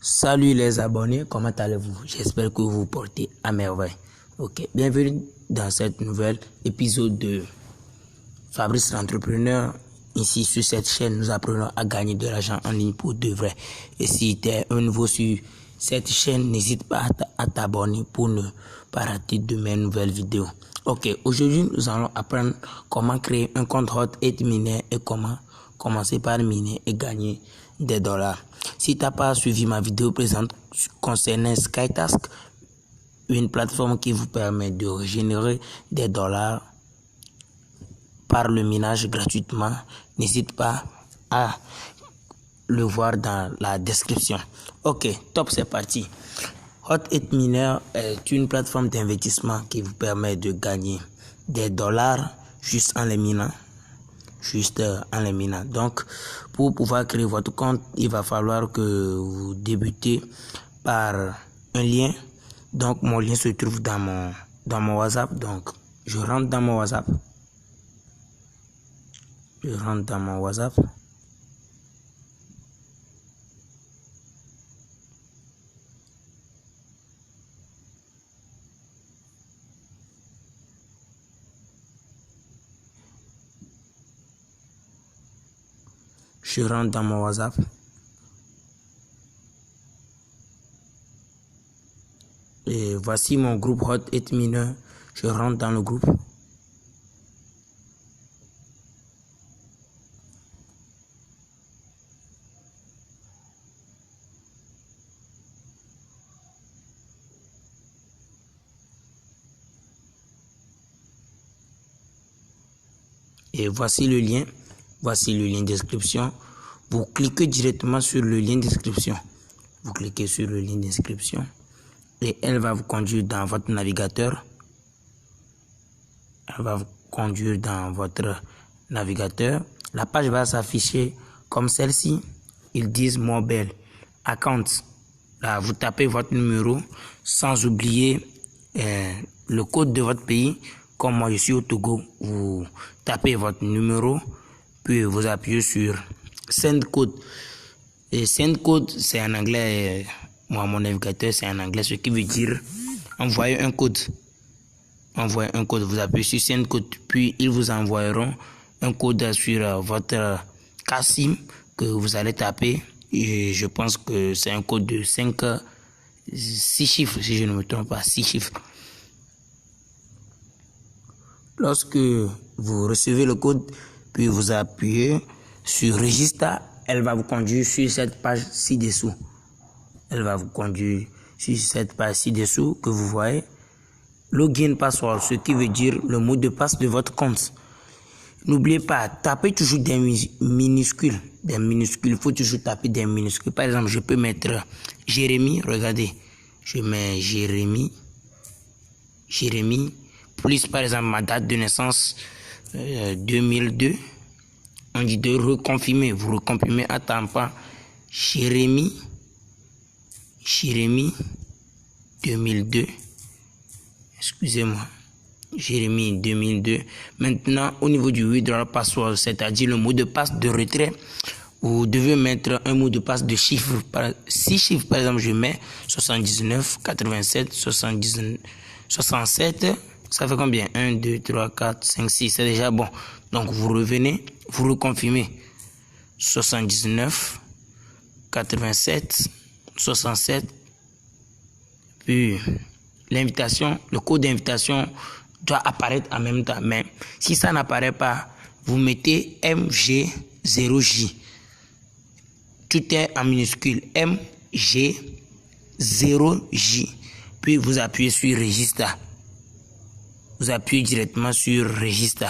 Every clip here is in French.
Salut les abonnés, comment allez-vous? J'espère que vous vous portez à merveille. Ok, bienvenue dans cette nouvelle épisode de Fabrice l'entrepreneur. Ici sur cette chaîne, nous apprenons à gagner de l'argent en ligne pour de vrai. Et si tu es un nouveau sur cette chaîne, n'hésite pas à t'abonner pour ne pas rater de mes nouvelles vidéos. Ok, aujourd'hui nous allons apprendre comment créer un compte Hot 8 Miner et comment commencer par miner et gagner des dollars. Si tu n'as pas suivi ma vidéo présente concernant Skytask, une plateforme qui vous permet de régénérer des dollars par le minage gratuitement, n'hésite pas à le voir dans la description. Ok, top, c'est parti. Hot 8 Miner est une plateforme d'investissement qui vous permet de gagner des dollars juste en les minant. Donc, pour pouvoir créer votre compte, il va falloir que vous débutez par un lien. Donc, mon lien se trouve dans mon WhatsApp. Donc, je rentre dans mon WhatsApp. Je rentre dans mon WhatsApp. Je rentre dans mon WhatsApp. Et voici mon groupe Hot 8 Miner. Je rentre dans le groupe. Et voici le lien. Voici le lien d'inscription. Vous cliquez directement sur le lien d'inscription. Vous cliquez sur le lien d'inscription. Et elle va vous conduire dans votre navigateur. Elle va vous conduire dans votre navigateur. La page va s'afficher comme celle-ci. Ils disent mobile account. Là, vous tapez votre numéro sans oublier le code de votre pays. Comme moi, je suis au Togo, vous tapez votre numéro, puis vous appuyez sur Send Code. Et Send Code, c'est en anglais. Moi, mon navigateur, c'est en anglais, ce qui veut dire envoyer un code. Envoyer un code, vous appuyez sur Send Code, puis ils vous envoieront un code sur votre carte SIM que vous allez taper. Et je pense que c'est un code de 6 chiffres, si je ne me trompe pas, 6 chiffres. Lorsque vous recevez le code, puis vous appuyez sur Register, elle va vous conduire sur cette page ci-dessous. Elle va vous conduire sur cette page ci-dessous que vous voyez. Login password, ce qui veut dire le mot de passe de votre compte. N'oubliez pas, tapez toujours des minuscules. Des minuscules, il faut toujours taper des minuscules. Par exemple, je peux mettre Jérémy, regardez. Je mets Jérémy, plus par exemple ma date de naissance 2002. On dit de reconfirmer. Vous reconfirmez à temps pas. Jérémy 2002. Excusez-moi. Jérémy 2002. Maintenant, au niveau du withdrawal password, c'est-à-dire le mot de passe de retrait, vous devez mettre un mot de passe de chiffres, 6 chiffres. Par exemple, je mets 79, 87, 79, 67. Ça fait combien? 1, 2, 3, 4, 5, 6. C'est déjà bon. Donc, vous revenez, vous reconfirmez. 79, 87, 67. Puis, l'invitation, le code d'invitation doit apparaître en même temps. Mais si ça n'apparaît pas, vous mettez MG0J. Tout est en minuscule. MG0J. Puis vous appuyez sur Register. Vous appuyez directement sur Register.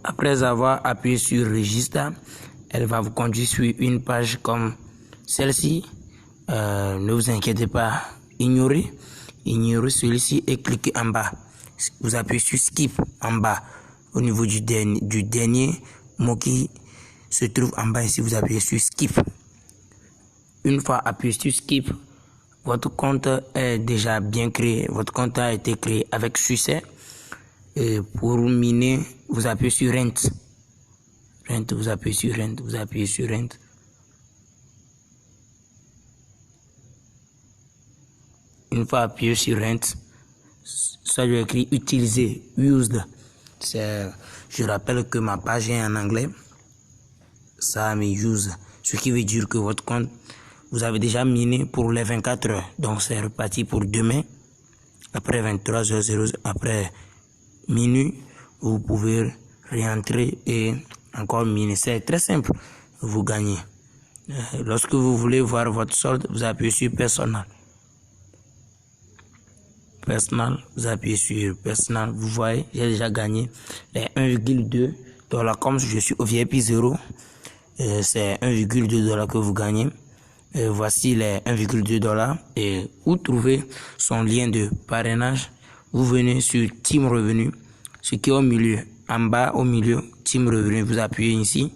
Après avoir appuyé sur Register, Elle va vous conduire sur une page comme celle-ci. Ne vous inquiétez pas, ignorez celui-ci et cliquez en bas. Vous appuyez sur Skip en bas au niveau du dernier mot qui se trouve en bas ici. Vous appuyez sur Skip. Une fois appuyé sur Skip, votre compte est déjà bien créé. Votre compte a été créé avec succès. Et pour miner, vous appuyez sur Rent. Vous appuyez sur Rent. Vous appuyez sur Rent. Une fois appuyé sur Rent, ça doit écrit utiliser, used. Je rappelle que ma page est en anglais. Ça me use. Ce qui veut dire que votre compte, vous avez déjà miné pour les 24 heures. Donc c'est reparti pour demain. Après 23h00, après minuit, vous pouvez réentrer et encore miner. C'est très simple. Vous gagnez. Lorsque vous voulez voir votre solde, vous appuyez sur Personnel. Vous appuyez sur Personnel. Vous voyez, j'ai déjà gagné les 1,2 $. Comme je suis au VIP 0, c'est 1,2 $ que vous gagnez. Voici les 1,2 $. Et où trouver son lien de parrainage? Vous venez sur Team Revenu, ce qui est au milieu, en bas au milieu, Team Revenu. Vous appuyez ici.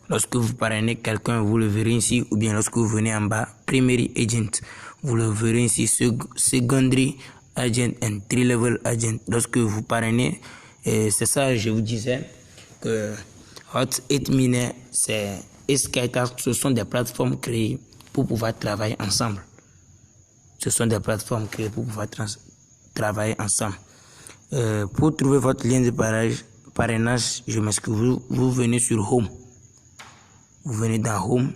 Lorsque vous parrainez quelqu'un, vous le verrez ici, ou bien lorsque vous venez en bas, Primary Agent, vous le verrez ici, Secondary Agent and 3-level Agent. Lorsque vous parrainez, c'est ça, je vous disais que Hot 8 Miner, et Skytask, ce sont des plateformes créées pour pouvoir travailler ensemble. Ce sont des plateformes créées pour pouvoir travailler ensemble. Pour trouver votre lien de parrainage, je m'excuse, vous venez sur Home. Vous venez dans Home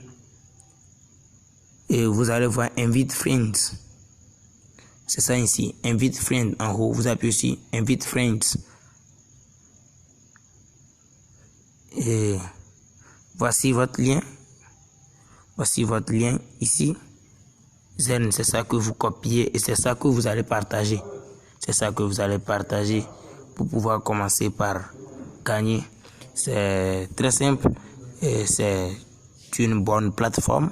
et vous allez voir Invite Friends. C'est ça ici, Invite Friends en haut. Vous appuyez ici, Invite Friends. Et voici votre lien. Voici votre lien ici. Zen, c'est ça que vous copiez et c'est ça que vous allez partager. C'est ça que vous allez partager pour pouvoir commencer par gagner. C'est très simple et c'est une bonne plateforme.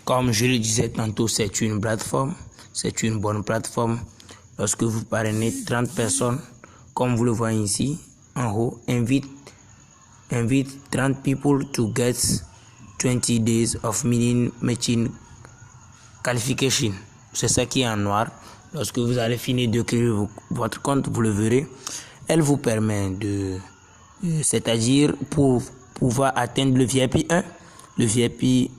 Comme je le disais tantôt, c'est une plateforme, c'est une bonne plateforme. Lorsque vous parrainez 30 personnes, comme vous le voyez ici, en haut, invite 30 people to get 20 days of mini matching qualification. C'est ça qui est en noir. Lorsque vous allez finir de créer votre compte, vous le verrez. Elle vous permet c'est-à-dire pour pouvoir atteindre le VIP 1, le VIP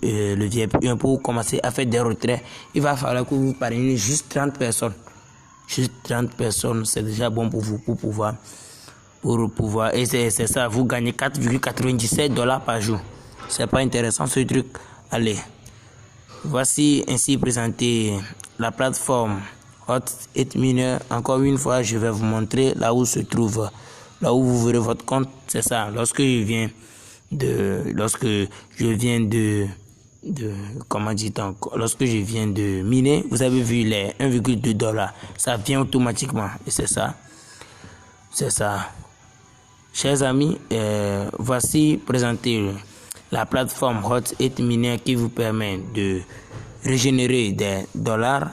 1 pour commencer à faire des retraits, il va falloir que vous parrainez juste 30 personnes. Juste 30 personnes, c'est déjà bon pour vous, pour pouvoir, et c'est ça, vous gagnez 4,97 $ par jour. C'est pas intéressant ce truc. Allez, voici ainsi présenté la plateforme Hot 8 Miner. Encore une fois, je vais vous montrer là où se trouve, là où vous verrez votre compte. C'est ça. Lorsque je viens de miner, vous avez vu les 1,2 $. Ça vient automatiquement et c'est ça. C'est ça. Chers amis, voici présenté la plateforme Hot 8 Miner qui vous permet de régénérer des dollars.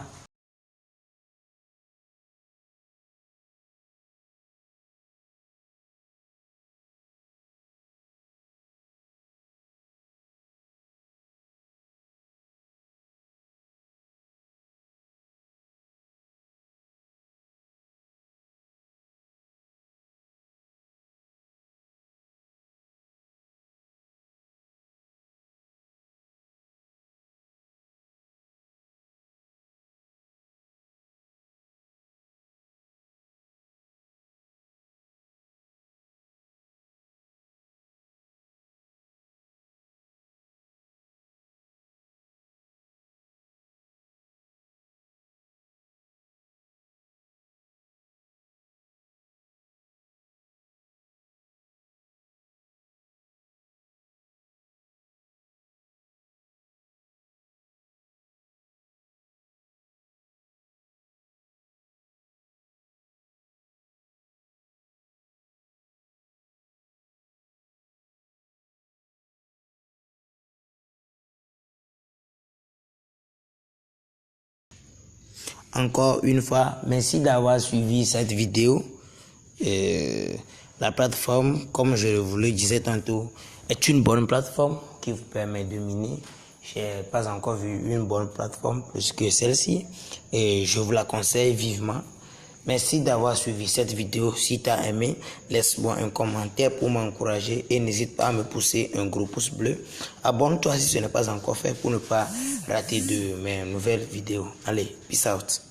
Encore une fois, merci d'avoir suivi cette vidéo. La plateforme, comme je vous le disais tantôt, est une bonne plateforme qui vous permet de miner. Je n'ai pas encore vu une bonne plateforme plus que celle-ci et je vous la conseille vivement. Merci d'avoir suivi cette vidéo. Si tu as aimé, laisse-moi un commentaire pour m'encourager et n'hésite pas à me pousser un gros pouce bleu. Abonne-toi si ce n'est pas encore fait pour ne pas rater de mes nouvelles vidéos. Allez, peace out.